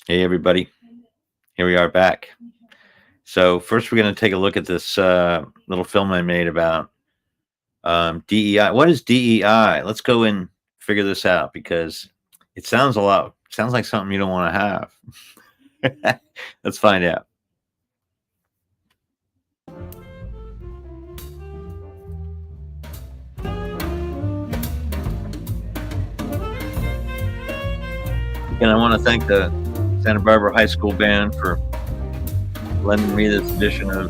Hey, everybody. Here we are back. So, first, we're going to take a look at this little film I made about DEI. What is DEI? Let's go and figure this out because it sounds like something you don't want to have. Let's find out. And I want to thank the Santa Barbara High School Band for lending me this edition of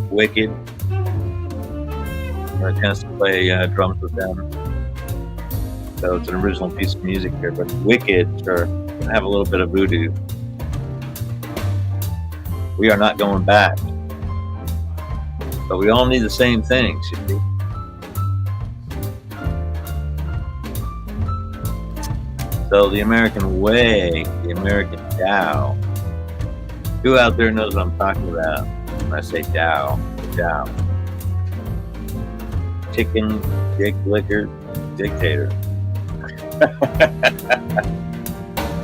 Wicked. I had a chance to play drums with them. So it's an original piece of music here, but Wicked sure have a little bit of voodoo. We are not going back, but we all need the same things, you see. So the American way, the American Tao. Who out there knows what I'm talking about when I say Tao? Tao. Chicken, dick liquor, dictator.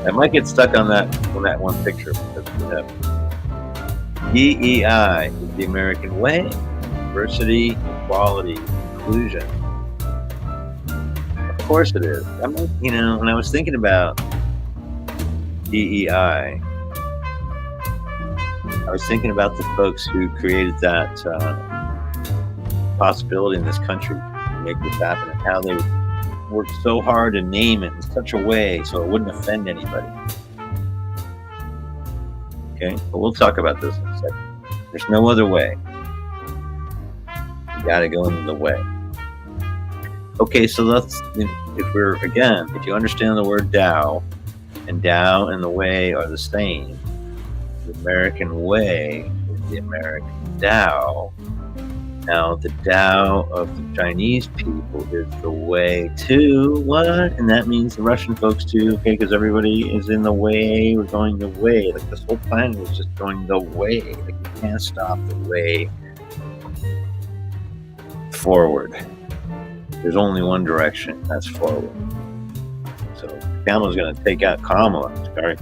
I might get stuck on that one picture because DEI is the American way: diversity, equality, inclusion. Of course it is. I mean, when I was thinking about DEI, I was thinking about the folks who created that possibility in this country to make this happen, and how they worked so hard to name it in such a way so it wouldn't offend anybody. Okay, but we'll talk about this in a second. There's no other way. You got to go into the way. Okay, so if you understand the word Tao, and Tao and the way are the same, the American way is the American Tao. Now, the Tao of the Chinese people is the way to what? And that means the Russian folks too, okay? Because everybody is in the way. We're going the way. Like this whole planet is just going the way. Like you can't stop the way forward. There's only one direction. That's forward. So Kamala's going to take out Kamala. Sorry.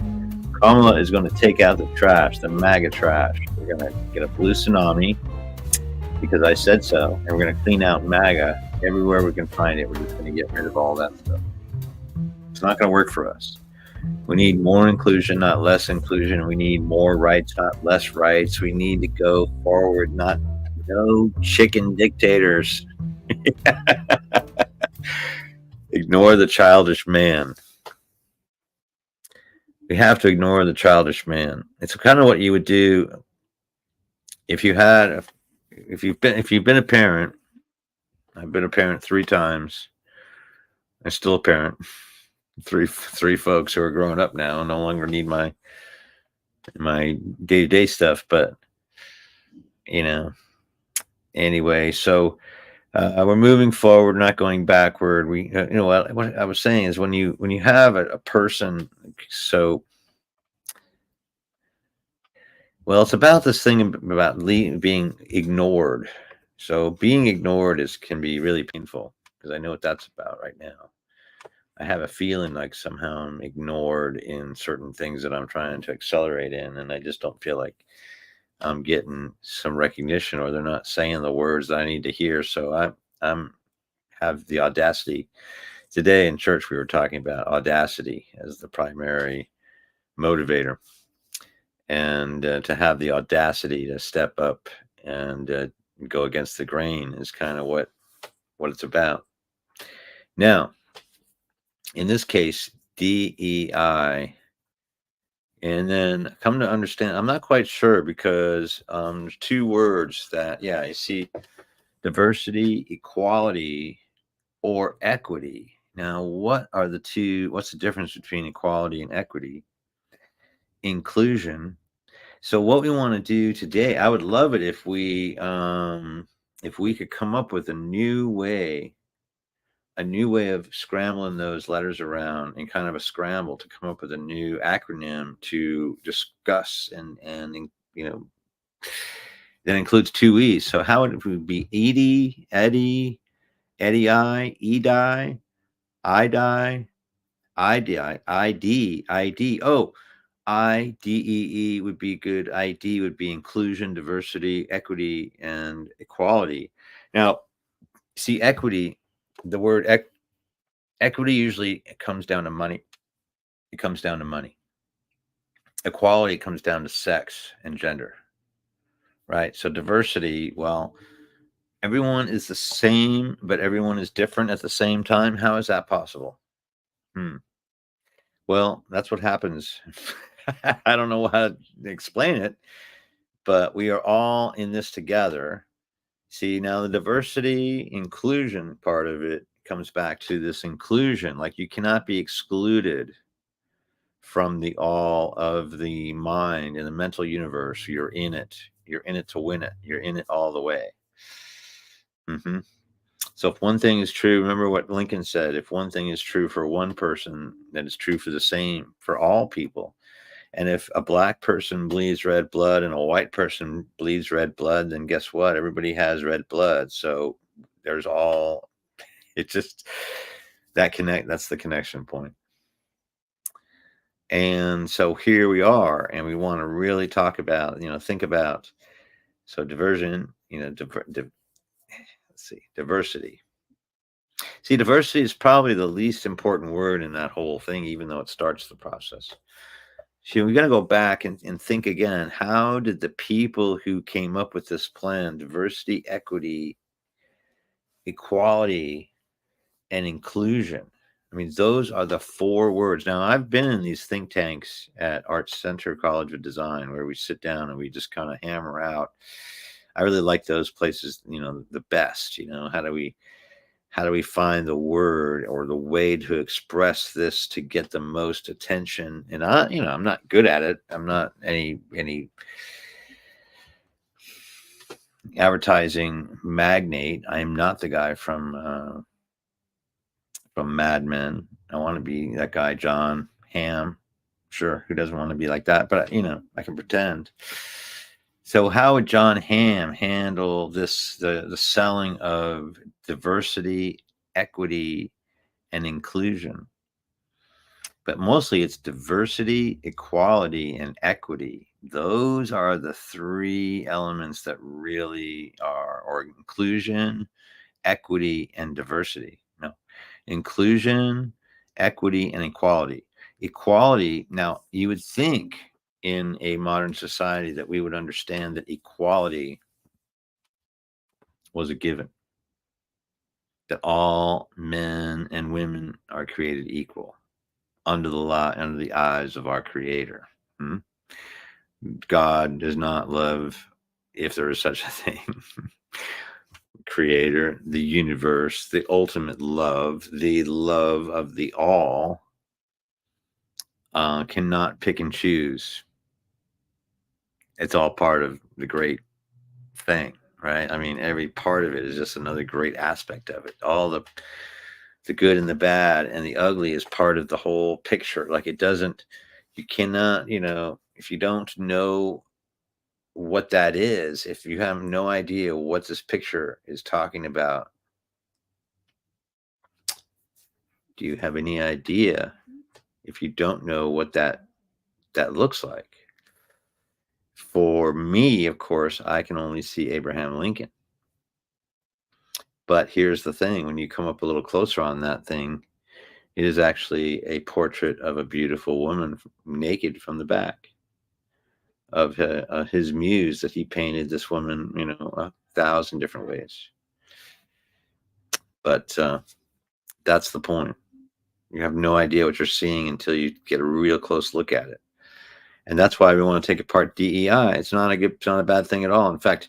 Kamala is going to take out the trash, the MAGA trash. We're going to get a blue tsunami, because I said so, and we're going to clean out MAGA everywhere we can find it. We're just going to get rid of all that stuff. It's not going to work for us. We need more inclusion, not less inclusion. We need more rights, not less rights. We need to go forward, not no chicken dictators. Ignore the childish man. We have to ignore the childish man. It's kind of what you would do if you've been a parent. I've been a parent 3 times. I'm still a parent. Three folks who are growing up now and no longer need my day-to-day stuff. But anyway, so we're moving forward, not going backward. What I was saying is when you have a person, it's about this thing about being ignored. So being ignored can be really painful, because I know what that's about right now. I have a feeling like somehow I'm ignored in certain things that I'm trying to accelerate in, and I just don't feel like I'm getting some recognition, or they're not saying the words that I need to hear. So I have the audacity. Today in church, we were talking about audacity as the primary motivator, and to have the audacity to step up and go against the grain is kind of what it's about. Now, in this case, DEI, and then come to understand, I'm not quite sure, because there's 2 words that, you see, diversity, equality, or equity. Now, what are the 2? What's the difference between equality and equity? Inclusion. So what we want to do today, I would love it if we could come up with a new way of scrambling those letters around, and kind of a scramble to come up with a new acronym to discuss, and that includes 2 E's. So how would it be? Edie, Eddie, Eddie-I, EDI, IDI, IDI, ID, ID. Oh, IDEE would be good. ID would be inclusion, diversity, equity, and equality. Now, see, equity, the word equity usually comes down to money. It comes down to money. Equality comes down to sex and gender, right? So diversity, well, everyone is the same, but everyone is different at the same time. How is that possible? Hmm. Well, that's what happens. I don't know how to explain it, but we are all in this together. See, now the diversity inclusion part of it comes back to this inclusion. Like you cannot be excluded from the all of the mind in the mental universe. You're in it. You're in it to win it. You're in it all the way. Hmm. So if one thing is true, remember what Lincoln said, if one thing is true for one person, then it's true for the same for all people. And if a black person bleeds red blood and a white person bleeds red blood, then guess what? Everybody has red blood. So there's all, it just, that's the connection point. And so here we are, and we want to really talk about, think about, so diversion, let's see, diversity. See, diversity is probably the least important word in that whole thing, even though it starts the process. So we got to go back and think again. How did the people who came up with this plan, diversity, equity, equality, and inclusion? I mean, those are the four words. Now, I've been in these think tanks at Arts Center College of Design where we sit down and we just kind of hammer out. I really like those places, the best. How do we find the word or the way to express this to get the most attention? And I'm not good at it. I'm not any advertising magnate. I am not the guy from Mad Men. I want to be that guy, John Hamm. Sure, who doesn't want to be like that? But I can pretend. So how would John Hamm handle this, the selling of diversity, equity, and inclusion? But mostly it's diversity, equality, and equity. Those are the three elements that really are, or inclusion, equity, and diversity. No, inclusion, equity, and equality. Equality, now you would think in a modern society that we would understand that equality was a given, that all men and women are created equal under the law, under the eyes of our creator. Hmm? God does not love, if there is such a thing, creator, the universe, the ultimate love, the love of the all, cannot pick and choose. It's all part of the great thing, right? I mean, every part of it is just another great aspect of it. All the good and the bad and the ugly is part of the whole picture. Like you cannot, if you don't know what that is, if you have no idea what this picture is talking about, do you have any idea if you don't know what that looks like? For me, of course, I can only see Abraham Lincoln. But here's the thing, when you come up a little closer on that thing, it is actually a portrait of a beautiful woman naked from the back of his muse that he painted this woman, 1,000 different ways. But that's the point. You have no idea what you're seeing until you get a real close look at it. And that's why we want to take apart DEI. It's not a bad thing at all. In fact,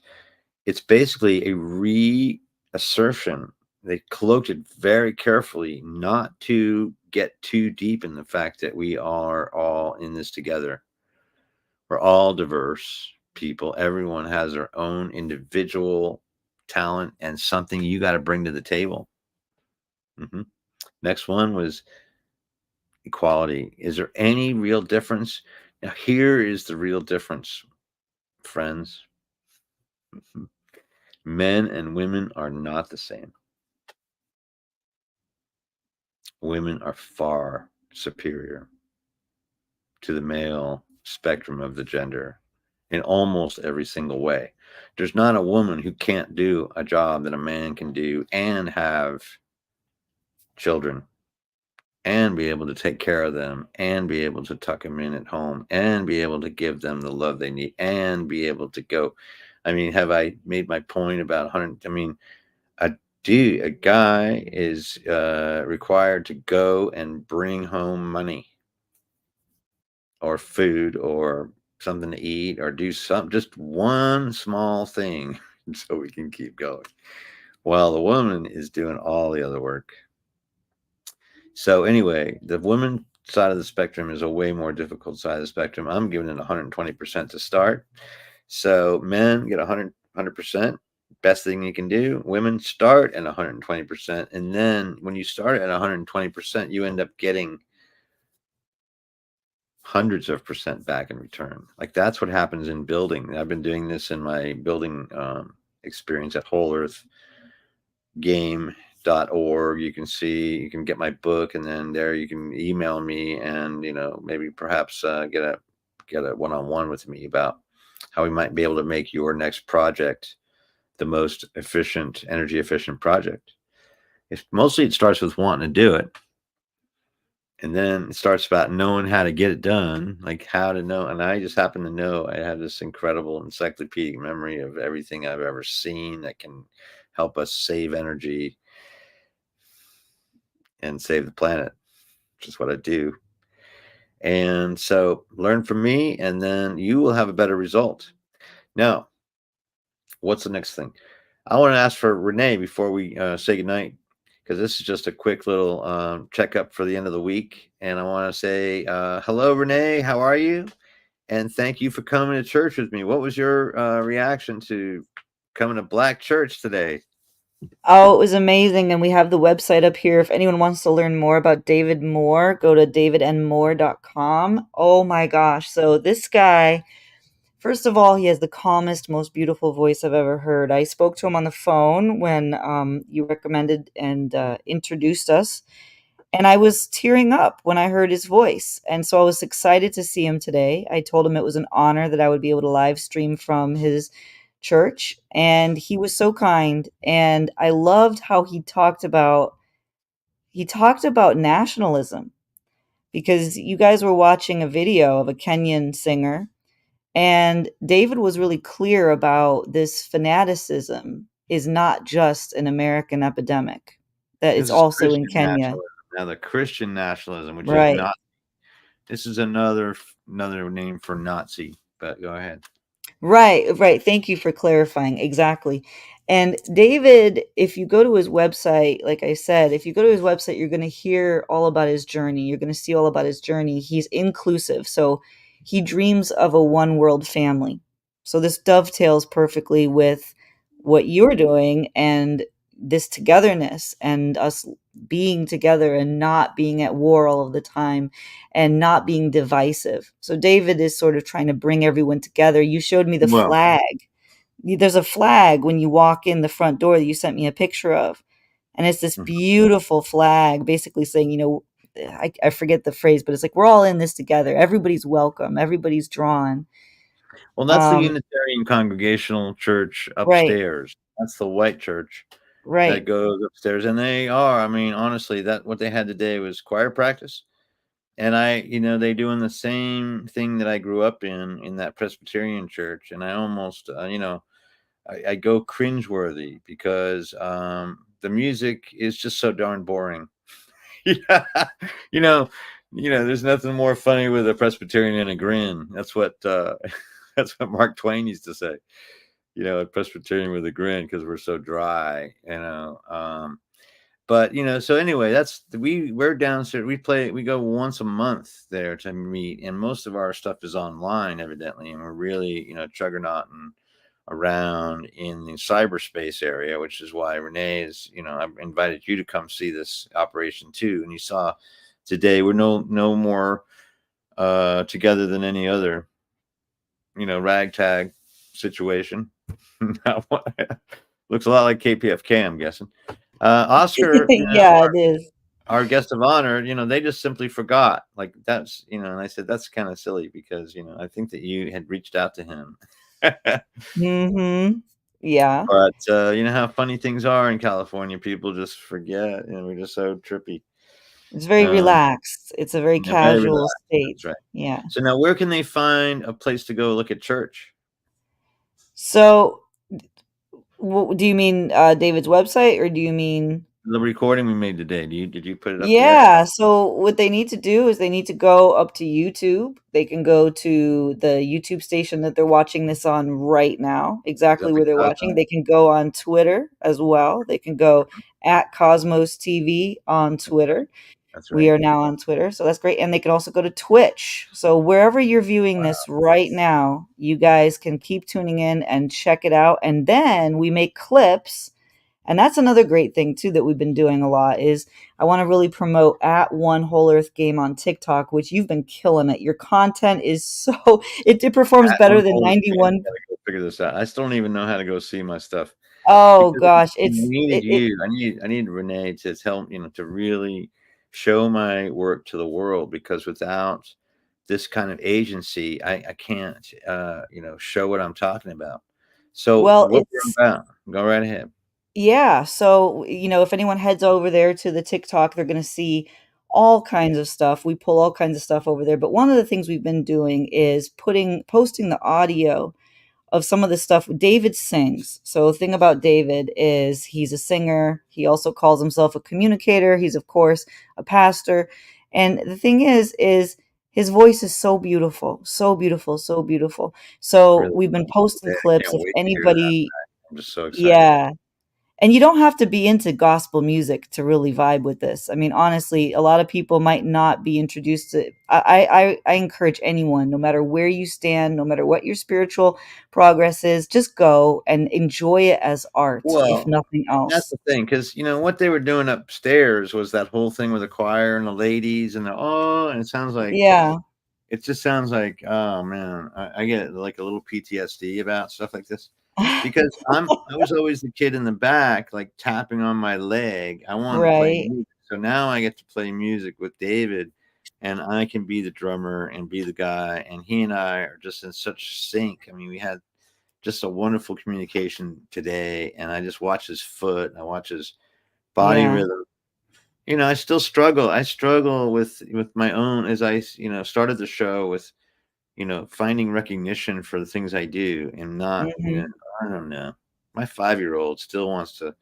it's basically a reassertion. They cloaked it very carefully not to get too deep in the fact that we are all in this together. We're all diverse people. Everyone has their own individual talent and something you got to bring to the table. Mm-hmm. Next one was equality. Is there any real difference? Now, here is the real difference, friends. Mhm. Men and women are not the same. Women are far superior to the male spectrum of the gender in almost every single way. There's not a woman who can't do a job that a man can do and have children and be able to take care of them and be able to tuck them in at home and be able to give them the love they need and be able to go. I mean, have I made my point about 100? I mean, a a guy is required to go and bring home money or food or something to eat or do some just one small thing so we can keep going while the woman is doing all the other work. So anyway, the woman side of the spectrum is a way more difficult side of the spectrum. I'm giving it 120% to start. So men get 100%. Best thing you can do. Women start at 120%. And then when you start at 120%, you end up getting hundreds of percent back in return. Like that's what happens in building. I've been doing this in my building experience at WholEarth game.org. You can see, you can get my book, and then there you can email me and, maybe perhaps get a one-on-one with me about how we might be able to make your next project the most efficient, energy efficient project. Mostly it starts with wanting to do it. And then it starts about knowing how to get it done, like how to know. And I just happen to know I have this incredible encyclopedic memory of everything I've ever seen that can help us save energy and save the planet, which is what I do. And so learn from me, and then you will have a better result. Now, what's the next thing? I want to ask for Renee before we say goodnight, because this is just a quick little checkup for the end of the week. And I want to say, hello, Renee. How are you? And thank you for coming to church with me. What was your reaction to coming to Black Church today? Oh, it was amazing. And we have the website up here. If anyone wants to learn more about David Moore, go to davidnmoore.com. Oh my gosh. So this guy, first of all, he has the calmest, most beautiful voice I've ever heard. I spoke to him on the phone when you recommended and introduced us. And I was tearing up when I heard his voice. And so I was excited to see him today. I told him it was an honor that I would be able to live stream from his church. And he was so kind. And I loved how he talked about nationalism, because you guys were watching a video of a Kenyan singer, and David was really clear about this fanaticism is not just an American epidemic, that This it's is also in Christian Kenya. nationalism. Now, the Christian nationalism, which is Right. not, this is another name for Nazi. But go ahead. Right. Thank you for clarifying. Exactly. And David, if you go to his website, like I said, if you go to his website, you're going to hear all about his journey. You're going to see all about his journey. He's inclusive. So he dreams of a one world family. So this dovetails perfectly with what you're doing and this togetherness and us being together and not being at war all of the time and not being divisive. So David is sort of trying to bring everyone together. You showed me the Well, flag. There's a flag when you walk in the front door that you sent me a picture of. And it's this mhm. beautiful flag basically saying, I forget the phrase, but it's like, we're all in this together. Everybody's welcome. Everybody's drawn. Well, that's the Um, Unitarian Congregational Church right, upstairs. That's the white church that right. goes upstairs, and they are. I mean, honestly, that what they had today was choir practice, and they doing the same thing that I grew up in that Presbyterian church, and I almost, I go cringeworthy because the music is just so darn boring. Yeah, you know, there's nothing more funny with a Presbyterian and a grin. That's what that's what Mark Twain used to say. A Presbyterian with a grin because we're so dry. But so anyway, we're downstairs. We go once a month there to meet, and most of our stuff is online, evidently, and we're really juggernauting around in the cyberspace area, which is why Renee is, I've invited you to come see this operation too. And you saw today we're no more together than any other, ragtag situation. Looks a lot like KPFK, I'm guessing. Oscar, Yeah, it is. our guest of honor, they just simply forgot. Like that's, and I said that's kind of silly because I think that you had reached out to him. Mhm. Yeah. But you know how funny things are in California. People just forget. We're just so trippy. It's very Um, relaxed. It's a very yeah, very casual relaxed. state. That's right. Yeah. So now, where can they find a place to go look at church? So, do you mean, David's website, or do you mean The recording we made today. Did you put it up yet? Yeah, so what they need to do is they need to go up to YouTube. They can go to the YouTube station that they're watching this on right now, Is that exactly the where they're watching. They can go on Twitter as well. They can go at Cosmos TV on Twitter. That's We right. are now on Twitter, so that's great. And they can also go to Twitch. So wherever you're viewing this right now, you guys can keep tuning in and check it out. And then we make clips, and that's another great thing too that we've been doing a lot is I want to really promote at One Whole Earth Game on TikTok, which you've been killing it. Your content is so it performs At one better than whole game, 91. gotta go figure this out. I still don't even know how to go see my stuff Oh because gosh, I needed you. I need Renee to help, to really show my work to the world because without this kind of agency, I can't, show what I'm talking about. So well, what we're it's about, go right ahead. Yeah, so, if anyone heads over there to the TikTok, they're gonna see all kinds of stuff. We pull all kinds of stuff over there, but one of the things we've been doing is posting the audio of some of the stuff. David sings. So the thing about David is he's a singer. He also calls himself a communicator. He's of course a pastor. And the thing is his voice is so beautiful, so beautiful, so beautiful. So Really, we've been posting I clips can't if wait to hear that. anybody I'm just so excited. yeah, and you don't have to be into gospel music to really vibe with this. I mean, honestly, a lot of people might not be introduced to I encourage anyone, no matter where you stand, no matter what your spiritual progress is, just go and enjoy it as art, if Well, nothing that's else. the thing, because what they were doing upstairs was that whole thing with the choir and the ladies and and it sounds like Yeah. it just sounds like, oh man, I get like a little PTSD about stuff like this because I was always the kid in the back, like tapping on my leg. I wanted to play Right. music, so now I get to play music with David, and I can be the drummer and be the guy, and he and I are just in such sync. I mean, we had just a wonderful communication today, and I just watch his foot, I watch his body Yeah. rhythm. I still struggle. I struggle with my own as I started the show with finding recognition for the things I do and not Mhm. I don't know. My 5-year-old still wants to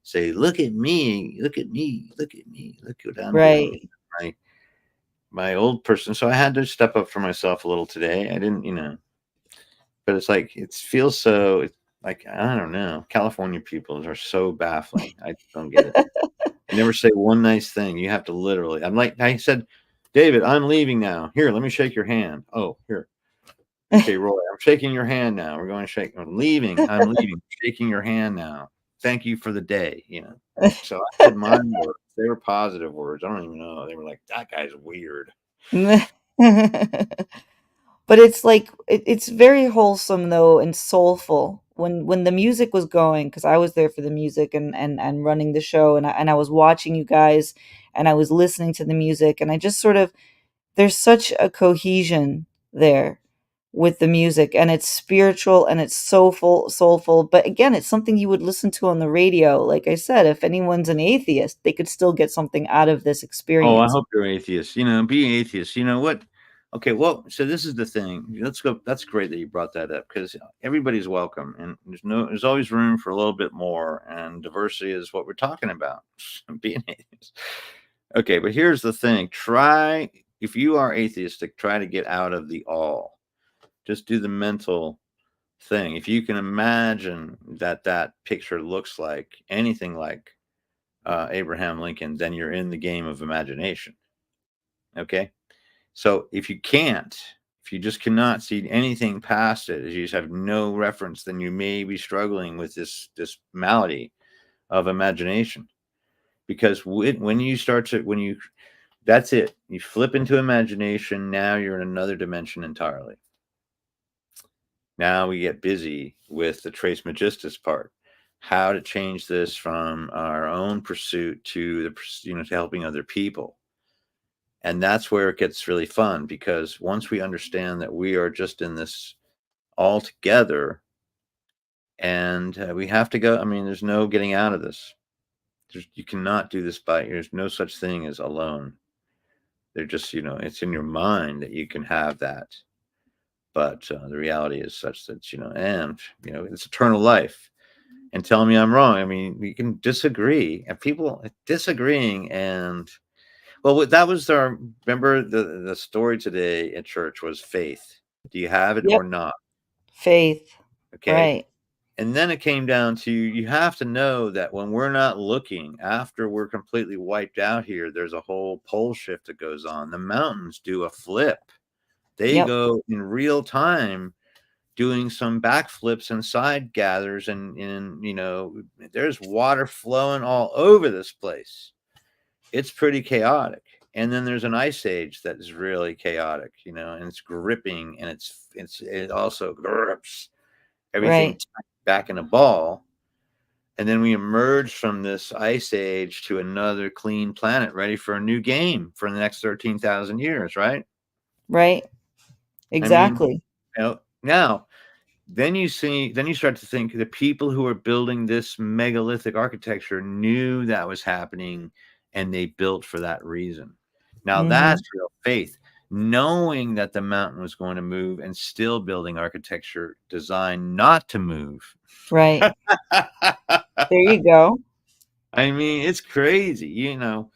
say, "Look at me, look at me, look at me, look what I'm doing." Right. My my old person, so I had to step up for myself a little today. I didn't, but it's like it feels so. It's like I don't know. California people are so baffling. I don't get it. You never say one nice thing. You have to literally. I'm like I said, David, I'm leaving now. Here, let me shake your hand. Oh, here. Okay, Roy, I'm shaking your hand now. We're going to shake. I'm leaving. I'm leaving. Shaking your hand now. Thank you for the day. So I said my words. They were positive words. I don't even know. They were like, that guy's weird. But it's like it's very wholesome though and soulful. When the music was going, because I was there for the music and running the show, and I was watching you guys, and I was listening to the music, and I just sort of there's such a cohesion there with the music, and it's spiritual and it's soulful. But again, it's something you would listen to on the radio. Like I said, if anyone's an atheist, they could still get something out of this Oh, I experience. hope you're atheist. Be atheist. You know what? Okay, well, so this is the thing. Let's go. That's great that you brought that up because everybody's welcome, and there's always room for a little bit more, and diversity is what we're talking about. Being atheist. Okay, but here's the thing. Try if you are atheistic, try to get out of the all. Just do the mental thing. If you can imagine that picture looks like anything like Abraham Lincoln, then you're in the game of imagination. Okay. So if you can't, if you just cannot see anything past it, if you just have no reference, then you may be struggling with this malady of imagination. Because when you start to when you that's it, you flip into imagination. Now you're in another dimension entirely. Now we get busy with the trace magistus part. how to change this from our own pursuit to to helping other people. And that's where it gets really fun, because once we understand that we are just in this all together, and we have to go. I mean, there's no getting out of this. You cannot do this there's no such thing as alone. They're just, it's in your mind that you can have that. But the reality is such that, and, it's eternal life. And tell me I'm wrong. I mean, we can disagree, and people disagreeing. And well, that was our, remember the story today at church was faith. Do you have it Yep. or not? Faith. Okay. Right. And then it came down to, you have to know that when we're not looking, after we're completely wiped out here, there's a whole pole shift that goes on. The mountains do a flip. They Yep. go in real time, doing some backflips and side gathers, and there's water flowing all over this place. It's pretty chaotic. And then there's an ice age that is really chaotic, and it's gripping, and it also grips everything Right. back in a ball. And then we emerge from this ice age to another clean planet, ready for a new game for the next 13,000 years, right? Right. I mean, Exactly. now, then you start to think the people who are building this megalithic architecture knew that was happening, and they built for that reason. Now, that's Mhm. real faith, knowing that the mountain was going to move and still building architecture designed not to move. Right. There you go. I mean, it's crazy. And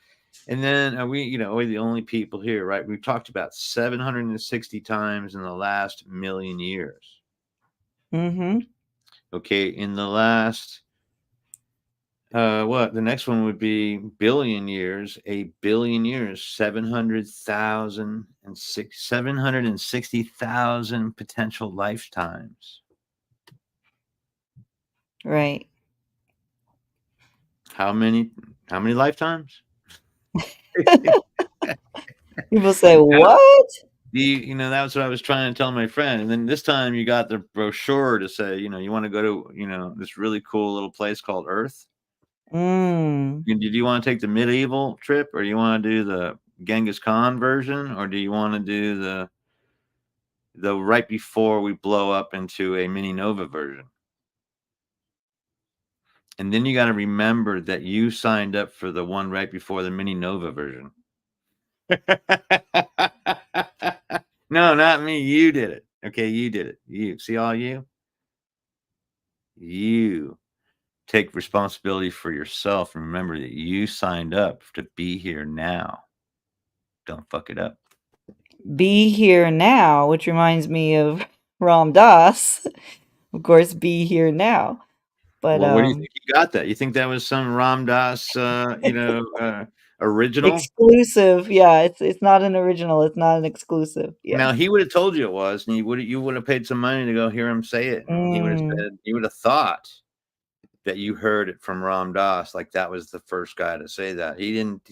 then we're the only people here, right? We've talked about 760 times in the last million years. Mhm. Okay, in the last, what? The next one would be billion years. A billion years, 760,000 potential lifetimes. Right. How many? How many lifetimes? People say, Now, "What?" that's what I was trying to tell my friend. And then this time you got the brochure to say, you want to go to, this really cool little place called Earth. Mm. Did you want to take the medieval trip, or you want to do the Genghis Khan version, or do you want to do the right before we blow up into a mini nova version? And then you got to remember that you signed up for the one right before the mini nova version. No, not me. You did it. Okay, you did it. You see, all you take responsibility for yourself, and remember that you signed up to be here now. Don't fuck it up. Be here now, which reminds me of Ram Dass. Of course, be here now. But Well, what do you think you got that? You think that was some Ram Dass, original? exclusive. Yeah, it's not an original. It's not an exclusive. Yeah. Now, he would have told you it was, and you would have paid some money to go hear him say it, and he would have Mm. said, you would have thought that you heard it from Ram Dass, like that was the first guy to say that. He didn't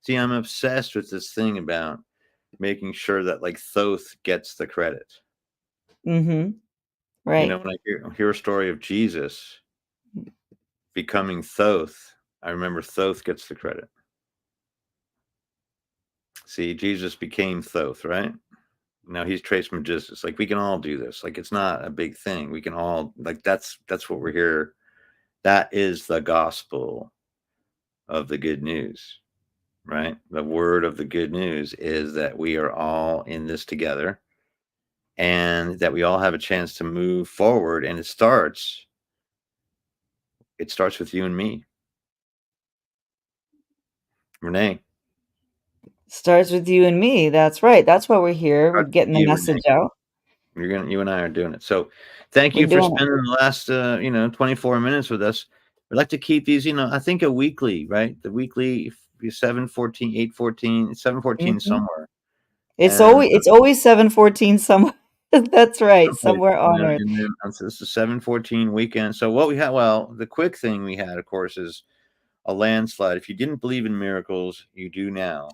see. I'm obsessed with this thing about making sure that, like, Thoth gets the credit. Mhm. Right. When I hear a story of Jesus becoming Thoth, I remember Thoth gets the credit. See, Jesus became Thoth, right? Now he's Trismegistus. Like, we can all do this. Like, it's not a big thing. We can all, like, that's what we're here. That is the gospel of the good news, right? The word of the good news is that we are all in this together, and that we all have a chance to move forward. And it starts with you and me, Renee. Starts with you and me. That's right. That's why we're here. We're Starts with getting the you, Renee. message out. You and I are doing it. So thank We're you for doing it. spending the last 24 minutes with us. We'd like to keep these, I think a weekly, right? The weekly 7:14, 8:14, 7:14 Mhm. somewhere. It's And always 7:14 somewhere. That's right. someplace, Somewhere on Earth. and then this is 7:14 weekend. So what we had, well, the quick thing we had, of course, is a landslide. If you didn't believe in miracles, you do now.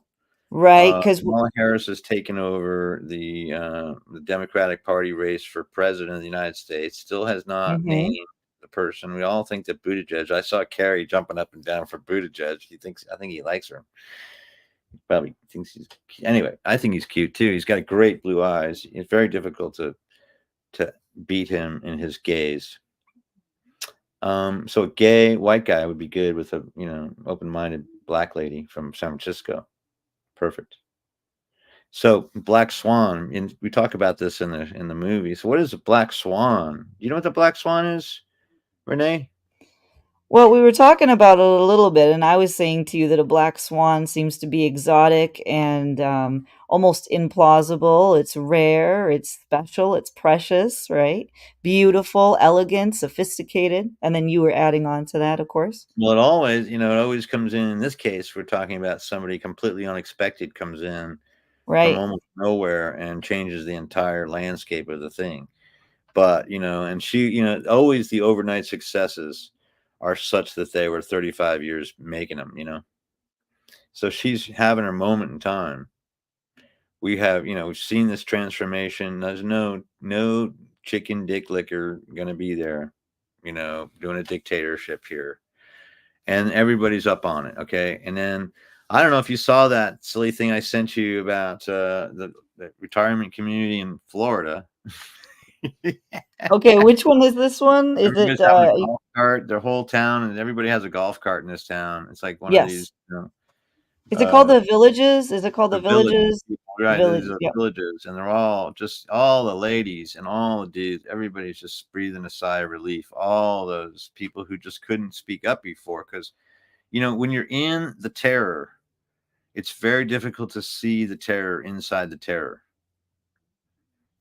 Right, 'cause Kamala Harris has taken over the Democratic Party race for president of the United States. Still has not mhm. named the person. We all think that Buttigieg. I saw Carrie jumping up and down for Buttigieg. I think he likes her. He probably thinks he's anyway. I think he's cute too. He's got great blue eyes. It's very difficult to beat him in his gaze. So a gay white guy would be good with a open-minded black lady from San Francisco. Perfect. So Black Swan, and we talk about this in the movie. So what is a black swan? You know what the black swan is, Renee? Well, we were talking about it a little bit, and I was saying to you that a black swan seems to be exotic and almost implausible. It's rare, it's special, it's precious, right? Beautiful, elegant, sophisticated. And then you were adding on to that, of course. Well, it always comes in. In this case, we're talking about somebody completely unexpected comes in from Right. almost nowhere and changes the entire landscape of the thing. But and she, always the overnight successes are such that they were 35 years making them. So she's having her moment in time. We've seen this transformation. There's no chicken dick licker gonna be there, doing a dictatorship here. And everybody's up on it. Okay. And then I don't know if you saw that silly thing I sent you about the retirement community in Florida. Okay, which one is this one? Is it Everybody's having a golf cart. Their whole town, and everybody has a golf cart in this town. It's like one of these, yes. Is it called the Villages? Is it called the the village Villages? people, right? Village. These are Yep. villages, and they're all the ladies and all the dudes. Everybody's just breathing a sigh of relief. All those people who just couldn't speak up before, because when you're in the terror, it's very difficult to see the terror inside the terror.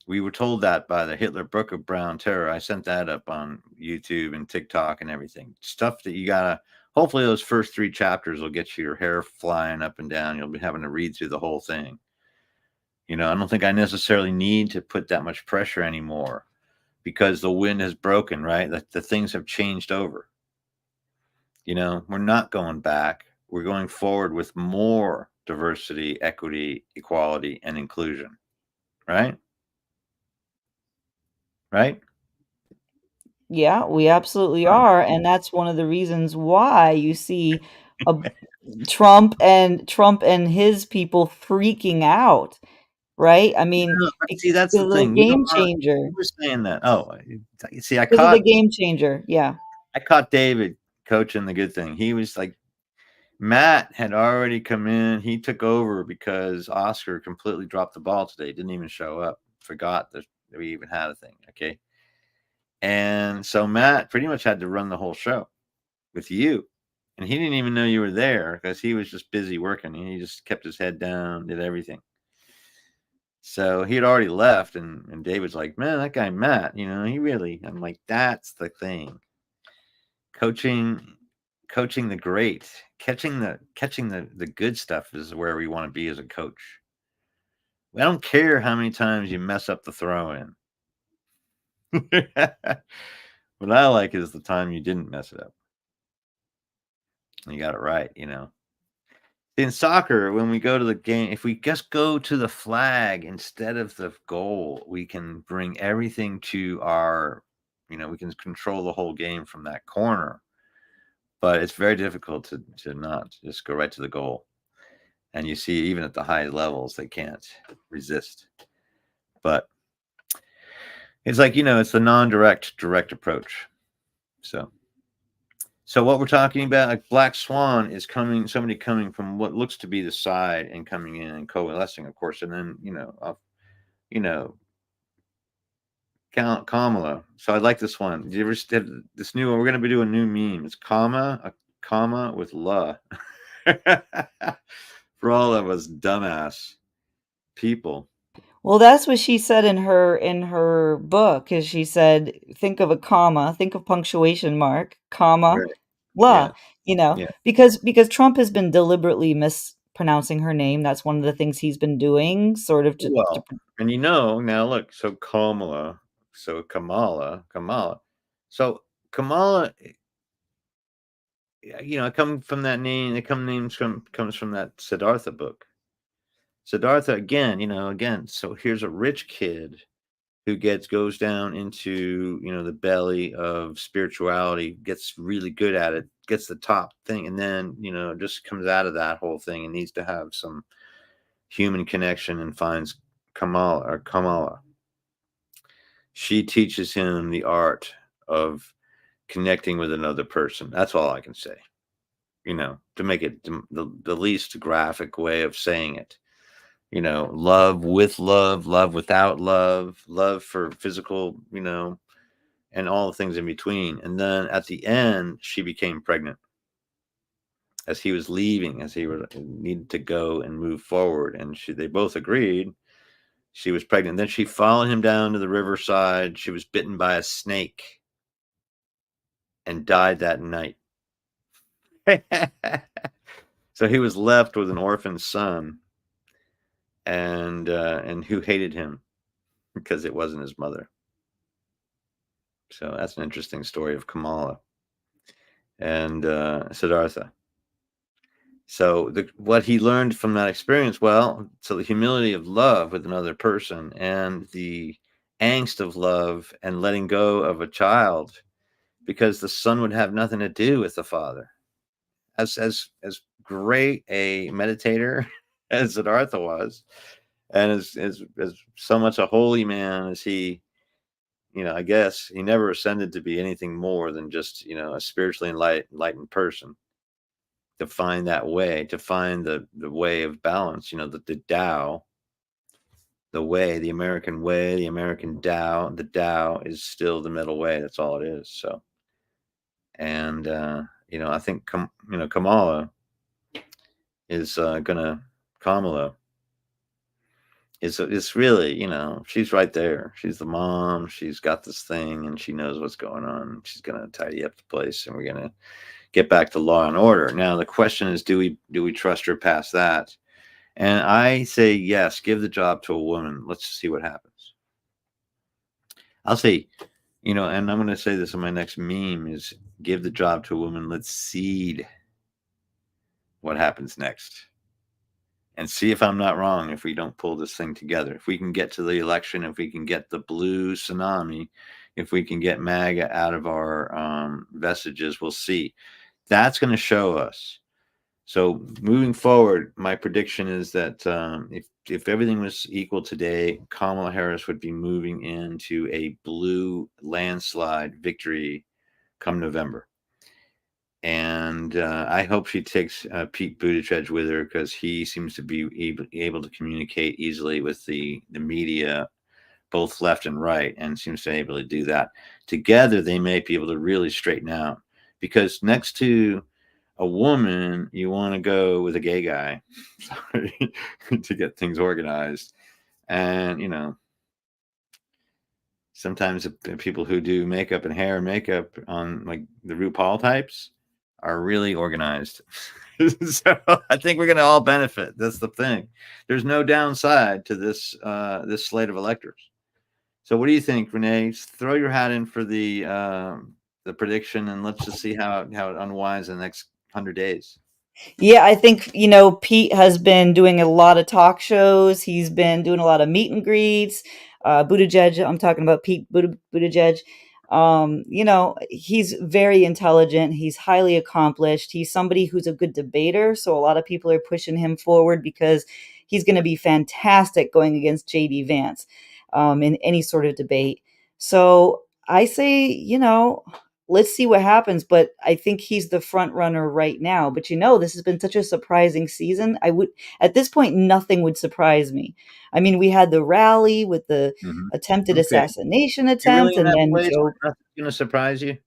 We were told that by the Hitler Book of Brown Terror. I sent that up on YouTube and TikTok and everything. Stuff that you gotta. Hopefully, those first 3 chapters will get your hair flying up and down. You'll be having to read through the whole thing. I don't think I necessarily need to put that much pressure anymore because the wind has broken. Right, the things have changed over. We're not going back. We're going forward with more diversity, equity, equality, and inclusion. Right. Right. Yeah, we absolutely are, and that's one of the reasons why you see a Trump and his people freaking out, right? I mean, But because see, that's the of the thing. We don't game know. changer. You were saying that. Oh, you see, I Because of the caught game changer, yeah. I caught David coaching the good thing. He was like, Matt had already come in. He took over because Oscar completely dropped the ball today. Didn't even show up. Forgot that we even had a thing. Okay. And so Matt pretty much had to run the whole show with you. And he didn't even know you were there because he was just busy working. He just kept his head down, did everything. So he had already left, and David's like, man, that guy Matt, he really. I'm like, that's the thing. Coaching, coaching the great, catching the good stuff is where we want to be as a coach. I don't care how many times you mess up the throw in. What I like is the time you didn't mess it up. You got it right. In soccer, when we go to the game, if we just go to the flag instead of the goal, we can bring everything to we can control the whole game from that corner. But it's very difficult to not just go right to the goal. And you see, even at the high levels, they can't resist. But it's like, it's the direct approach. So what we're talking about, like Black Swan is somebody coming from what looks to be the side and coming in and coalescing, of course. And then, you know, Kamala. So I like this one. Did you ever have this new one? We're going to be doing a new meme. It's a comma with la. For all of us dumbass people. Well, that's what she said in her book, is she said, "Think of a comma, think of punctuation mark, comma, Right. la," Yeah. Yeah. because Trump has been deliberately mispronouncing her name. That's one of the things he's been doing, sort of to Well, and now look, so Kamala, so Kamala. So Kamala, come from that name. Comes from that Siddhartha book. Siddhartha again. So here's a rich kid who goes down into, the belly of spirituality, gets really good at it, gets the top thing, and then, just comes out of that whole thing and needs to have some human connection and finds Kamala. She teaches him the art of connecting with another person. That's all I can say, to make it the least graphic way of saying it. Love with love, love without love, love for physical, and all the things in between. And then at the end, she became pregnant as he was leaving, as he needed to go and move forward. And they both agreed she was pregnant. Then she followed him down to the riverside. She was bitten by a snake and died that night. So he was left with an orphan son, and who hated him because it wasn't his mother. So that's an interesting story of Kamala and Siddhartha. So what he learned from that experience, so the humility of love with another person and the angst of love and letting go of a child, because the son would have nothing to do with the father. As great a meditator as Siddhartha was, and as so much a holy man as he, I guess he never ascended to be anything more than just, a spiritually enlightened person. To find that way, to find the way of balance, the Tao, the way, the American way, the American Tao. The Tao is still the middle way. That's all it is. So, and I think Kamala is Kamala is really, she's right there. She's the mom. She's got this thing, and she knows what's going on. She's gonna tidy up the place, and we're gonna get back to law and order. Now the question is, do we trust her past that? And I say yes, give the job to a woman. Let's see what happens. I'll say, and I'm going to say this in my next meme, is give the job to a woman. Let's seed what happens next and see if I'm not wrong. If we don't pull this thing together, if we can get to the election, if we can get the blue tsunami, if we can get MAGA out of our vestiges, we'll see. That's going to show us. So moving forward, my prediction is that if everything was equal today, Kamala Harris would be moving into a blue landslide victory come November. And I hope she takes Pete Buttigieg with her, because he seems to be able to communicate easily with the media, both left and right, and seems to be able to do that. Together, they may be able to really straighten out, because next to a woman, you want to go with a gay guy to get things organized. And, sometimes the people who do makeup and hair and makeup on like the RuPaul types are really organized. So I think we're going to all benefit. That's the thing. There's no downside to this slate of electors. So what do you think, Renee? Throw your hat in for the prediction, and let's just see how it unwinds in the next 100 days. Yeah, I think, Pete has been doing a lot of talk shows. He's been doing a lot of meet and greets. Buttigieg, I'm talking about Pete Buttigieg. He's very intelligent. He's highly accomplished. He's somebody who's a good debater. So a lot of people are pushing him forward because he's going to be fantastic going against JD Vance in any sort of debate. So I say, let's see what happens. But I think he's the front runner right now. But this has been such a surprising season. At this point, nothing would surprise me. I mean, we had the rally with the attempted assassination You're really attempt, in and that then place Joe. where nothing's going to surprise you?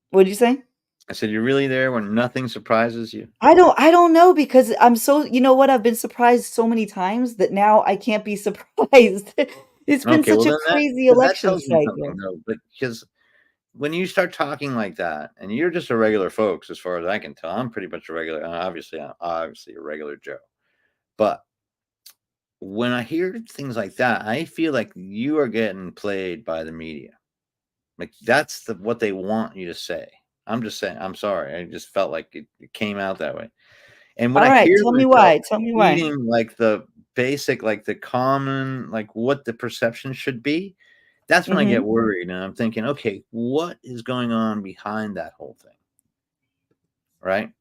What did you say? I said, you're really there when nothing surprises you? I don't know, because I'm so, what, I've been surprised so many times that now I can't be surprised. It's been Okay, such well a crazy that election tells me something, cycle. though, because when you start talking like that, and you're just a regular folks, as far as I can tell, I'm pretty much a regular. Obviously, I'm obviously a regular Joe. But when I hear things like that, I feel like you are getting played by the media. Like that's what they want you to say. I'm just saying. I'm sorry. I just felt like it came out that way. And when All I right, hear tell me myself why. Tell me why. eating like the basic, like the common, like what the perception should be, that's when I get Mhm. worried, and I'm thinking, okay, what is going on behind that whole thing, right?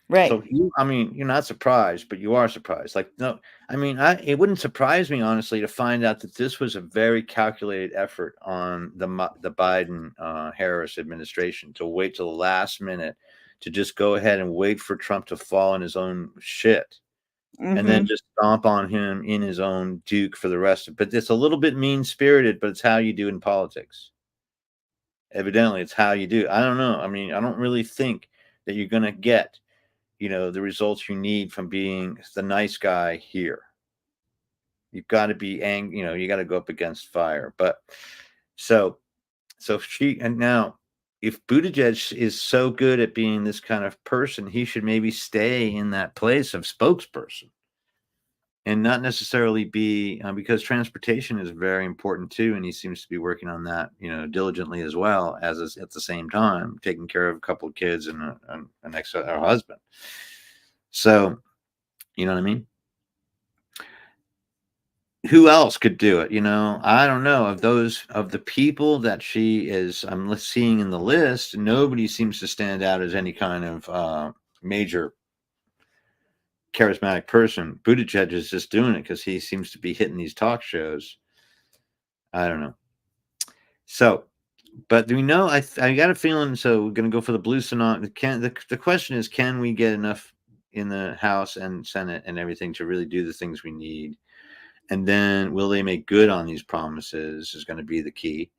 Right. So I mean, you're not surprised, but you are surprised. Like, no, I mean, it wouldn't surprise me honestly to find out that this was a very calculated effort on the Biden Harris administration to wait till the last minute to just go ahead and wait for Trump to fall in his own shit, and then Mhm. just stomp on him in his own duke for the rest of. But it's a little bit mean spirited, but it's how you do in politics. Evidently, it's how you do. I don't know. I mean, I don't really think that you're gonna get the results you need from being the nice guy here. You've got to be you got to go up against fire. But so and now if Buttigieg is so good at being this kind of person, he should maybe stay in that place of spokesperson and not necessarily be because transportation is very important too, and he seems to be working on that diligently as well as at the same time taking care of a couple of kids and an ex her husband. So you know what I mean? Who else could do it? I don't know. Of the people that I'm seeing in the list, nobody seems to stand out as any kind of major charismatic person. Buttigieg is just doing it because he seems to be hitting these talk shows. I don't know. So, but we know I got a feeling. So we're going to go for the blue tsunami. The question is, can we get enough in the House and Senate and everything to really do the things we need? And then will they make good on these promises is going to be the key.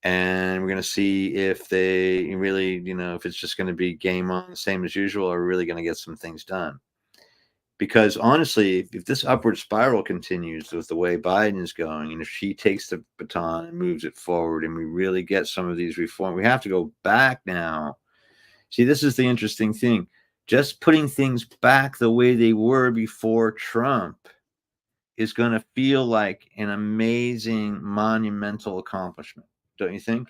And we're going to see if they really, if it's just going to be game on, the same as usual, or really going to get some things done. Because honestly, if this upward spiral continues with the way Biden is going, and if she takes the baton and moves it forward, and we really get some of these reforms, we have to go back now. See, this is the interesting thing. Just putting things back the way they were before Trump is going to feel like an amazing, monumental accomplishment, don't you think?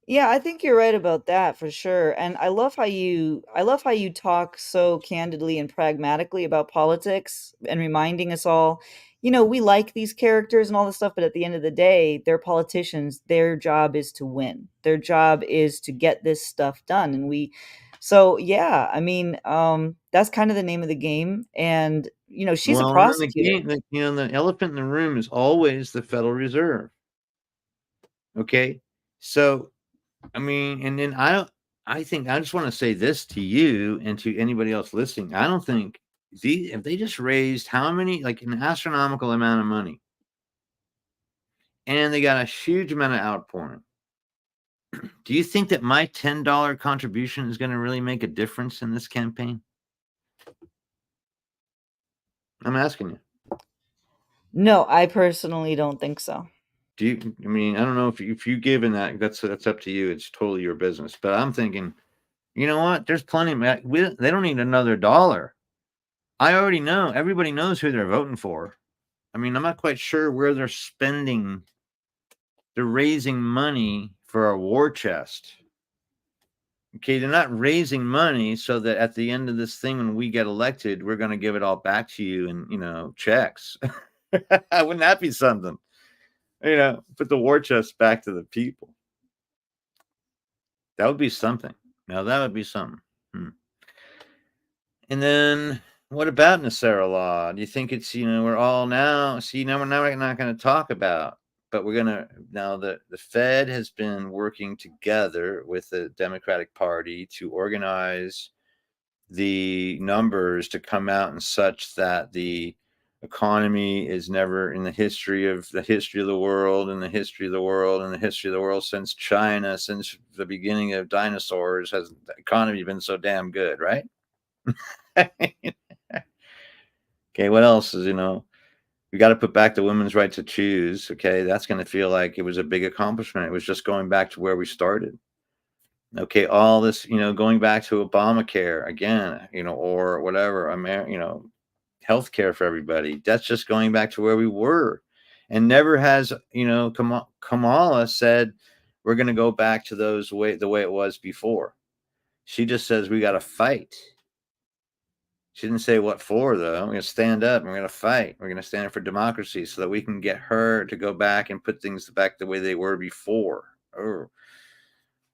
Yeah, I think you're right about that for sure. And I love how you talk so candidly and pragmatically about politics and reminding us all, we like these characters and all this stuff, but at the end of the day, they're politicians. Their job is to win. Their job is to get this stuff done. And so yeah, I mean, that's kind of the name of the game. And she's a Well, and then prosecutor. the elephant in the room is always the Federal Reserve. Okay, so I mean, and then I think I just want to say this to you and to anybody else listening. I don't think if they just raised how many, like an astronomical amount of money, and they got a huge amount of outpouring. Do you think that my $10 contribution is going to really make a difference in this campaign? I'm asking you. No, I personally don't think so. Do you? I mean, I don't know if you give in that's up to you. It's totally your business. But I'm thinking, you know what? There's plenty. They don't need another dollar. I already know. Everybody knows who they're voting for. I mean, I'm not quite sure where they're spending. They're raising money for a war chest. Okay, they're not raising money so that at the end of this thing, when we get elected, we're going to give it all back to you in checks. Wouldn't that be something? Put the war chest back to the people. That would be something. Now that would be something. Hmm. And then what about Nasara law? Do you think it's we're all now we're not going to talk about, but we're gonna now the Fed has been working together with the Democratic Party to organize the numbers to come out in such that the economy is never in the history of the world and the history of the world and the history of the world since China, since the beginning of dinosaurs, has the economy been so damn good, right? Okay, what else is we got to put back the women's right to choose. Okay, that's going to feel like it was a big accomplishment. It was just going back to where we started. Okay, all this, going back to Obamacare again, or whatever, healthcare for everybody. That's just going back to where we were, and never has, Kamala said we're going to go back to the way it was before. She just says we got to fight. She didn't say what for, though. We're going to stand up and we're going to fight. We're going to stand for democracy so that we can get her to go back and put things back the way they were before. Oh.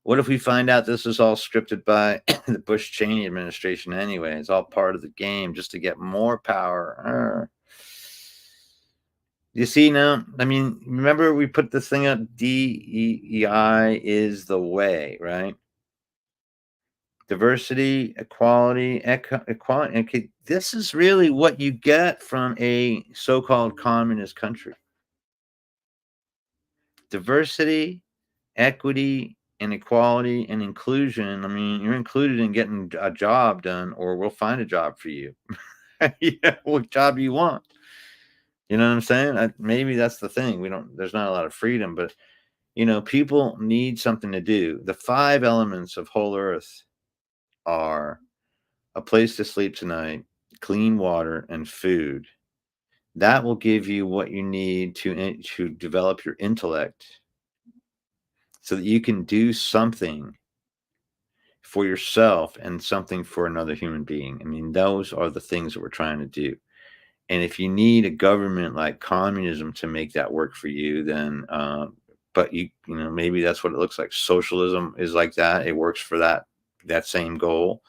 What if we find out this is all scripted by the Bush Cheney administration anyway? It's all part of the game just to get more power. You see now? I mean, remember we put this thing up, DEI is the way, right? Diversity, equality, equality. Okay, this is really what you get from a so-called communist country. Diversity, equity, and equality and inclusion. I mean, you're included in getting a job done, or we'll find a job for you. Yeah, what job do you want? You know what I'm saying? Maybe that's the thing. There's not a lot of freedom, but people need something to do. The 5 elements of WholEarth are a place to sleep tonight, clean water, and food. That will give you what you need to develop your intellect so that you can do something for yourself and something for another human being. I mean, those are the things that we're trying to do. And if you need a government like communism to make that work for you, then, but maybe that's what it looks like. Socialism is like that. It works for that same goal.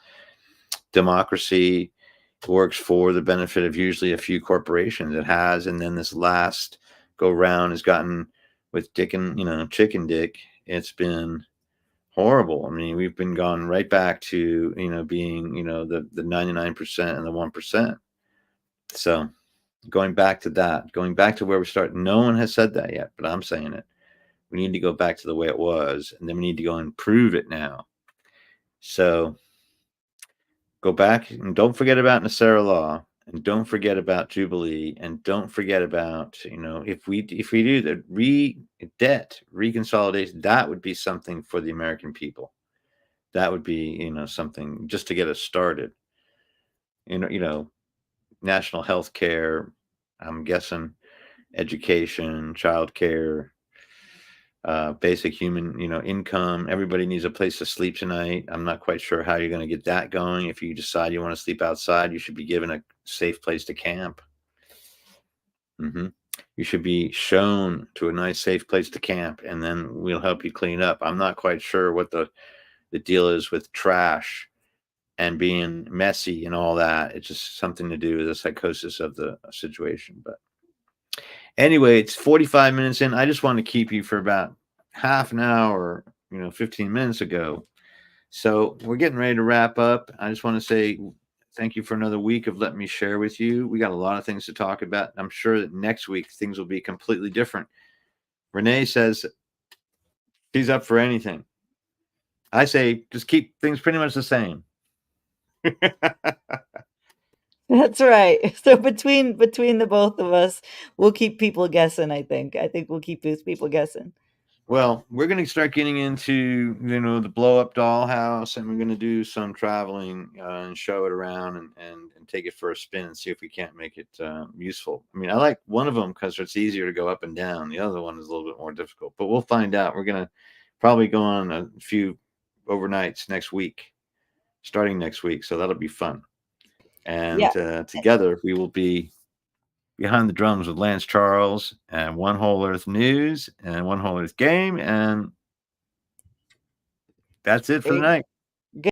Democracy works for the benefit of usually a few corporations. It has, and then this last go round has gotten with Dick and Chicken Dick. It's been horrible. I mean, we've been gone right back to being the 99% and the 1%. So going back to that, going back to where we started. No one has said that yet, but I'm saying it. We need to go back to the way it was, and then we need to go and prove it now. So go back and don't forget about Nasara Law, and don't forget about Jubilee, and don't forget about if we do the debt reconsolidation, that would be something for the American people. That would be something just to get us started. National health care, I'm guessing education, child care, basic human, income. Everybody needs a place to sleep tonight. I'm not quite sure how you're going to get that going. If you decide you want to sleep outside, you should be given a safe place to camp. You should be shown to a nice, safe place to camp, and then we'll help you clean up. I'm not quite sure what the deal is with trash and being messy and all that. It's just something to do with the psychosis of the situation. But anyway, it's 45 minutes in. I just want to keep you for about half an hour, 15 minutes ago. So we're getting ready to wrap up. I just want to say thank you for another week of letting me share with you. We got a lot of things to talk about. I'm sure that next week things will be completely different. Renee says she's up for anything. I say just keep things pretty much the same. That's right. So between the both of us, we'll keep people guessing, I think. I think we'll keep these people guessing. Well, we're going to start getting into, the blow up dollhouse, and we're going to do some traveling and show it around and take it for a spin and see if we can't make it useful. I mean, I like one of them because it's easier to go up and down. The other one is a little bit more difficult, but we'll find out. We're going to probably go on a few overnights next week, starting next week. So that'll be fun. And together we will be behind the drums with Lance Charles and One WholEarth News and One WholEarth Game. And that's it for the night.